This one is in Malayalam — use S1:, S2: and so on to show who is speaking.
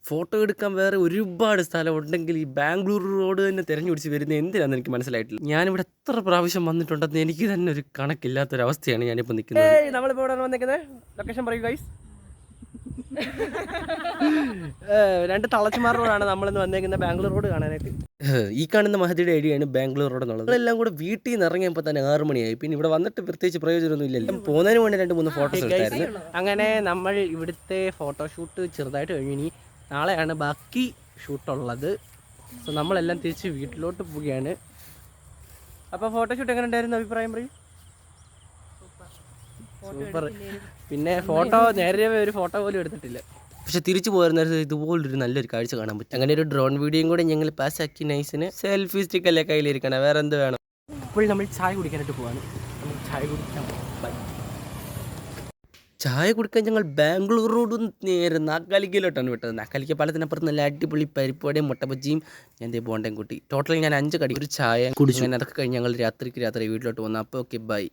S1: ഫോട്ടോ എടുക്കാൻ വേറെ ഒരുപാട് സ്ഥലം ഉണ്ടെങ്കിൽ ഈ ബാംഗ്ലൂർ റോഡ് തന്നെ തിരഞ്ഞുപിടിച്ച് വരുന്നത് എന്തിനാണെന്ന് എനിക്ക് മനസ്സിലായിട്ടില്ല. ഞാനിവിടെ എത്ര പ്രാവശ്യം വന്നിട്ടുണ്ടെന്ന് എനിക്ക് തന്നെ ഒരു കണക്കില്ലാത്തൊരവസ്ഥയാണ് ഞാനിപ്പോൾ നിൽക്കുന്നത്. നമ്മളിപ്പോൾ ഇവിടെ വന്നിരിക്കുന്നത് ലൊക്കേഷൻ പറയൂ ഗൈസ്. രണ്ട് തളച്ചുമാർ റോഡാണ് നമ്മളിന്ന് വന്നേക്കുന്നത് ബാംഗ്ലൂർ റോഡ് കാണാനായിട്ട്. ഈ കാണുന്ന മഹതിയുടെ ഐഡിയാണ് ബാംഗ്ലൂർ റോഡ് എന്നുള്ളത്. എല്ലാം കൂടെ വീട്ടിൽ നിന്ന് ഇറങ്ങിയപ്പോൾ തന്നെ 6 മണിയായി. പിന്നെ ഇവിടെ വന്നിട്ട് പ്രത്യേകിച്ച് പ്രയോജനമൊന്നും ഇല്ലല്ലോ. പോകുന്നതിന് വേണ്ടി 2-3 ഫോട്ടോസ് എടുത്തായിരുന്നു. അങ്ങനെ നമ്മൾ ഇവിടുത്തെ ഫോട്ടോഷൂട്ട് ചെറുതായിട്ട് കഴിഞ്ഞു. ഇനി നാളെയാണ് ബാക്കി ഷൂട്ടുള്ളത്. സോ നമ്മളെല്ലാം തിരിച്ച് വീട്ടിലോട്ട് പോവുകയാണ്. അപ്പോൾ ഫോട്ടോഷൂട്ട് എങ്ങനെ ഉണ്ടായിരുന്നു അഭിപ്രായം പറയും? സൂപ്പർ. പിന്നെ ഫോട്ടോ നേരെ ഒരു ഫോട്ടോ പോലും എടുത്തിട്ടില്ല. പക്ഷെ തിരിച്ചു പോരുന്ന ഇതുപോലൊരു നല്ലൊരു കാഴ്ച കാണാൻ പറ്റും. അങ്ങനെ ഒരു ഡ്രോൺ വീഡിയോയും കൂടെ ഞങ്ങൾ പാസ്സാക്കി നൈസിന് സെൽഫി സ്റ്റിക്ക് അല്ലേ കയ്യിലിരിക്കണം, വേറെ എന്ത് വേണം. ഇപ്പോൾ നമ്മൾ ചായ കുടിക്കാനായിട്ട് പോവാണ്. നമുക്ക് ചായ കുടിക്കാം. ചായ കുടിക്കാൻ ഞങ്ങൾ ബാംഗ്ലൂർ റോഡ് നേരെ നാക്കാലിക്കയിലോട്ടാണ് വിട്ടത്. നാക്കാലിക്ക പാലത്തിനപ്പുറത്ത് നല്ല അടിപൊളി പരിപ്പുവടയും മുട്ടബജിയും ഞാൻ ബോണ്ടയും കൂട്ടി. ടോട്ടൽ ഞാൻ 5 കടി, ഒരു ചായ കുടിച്ചു. അങ്ങനെ അതൊക്കെ കഴിഞ്ഞ് ഞങ്ങൾ രാത്രി വീട്ടിലോട്ട് വന്നു. അപ്പോൾ ഓക്കെ ബൈ.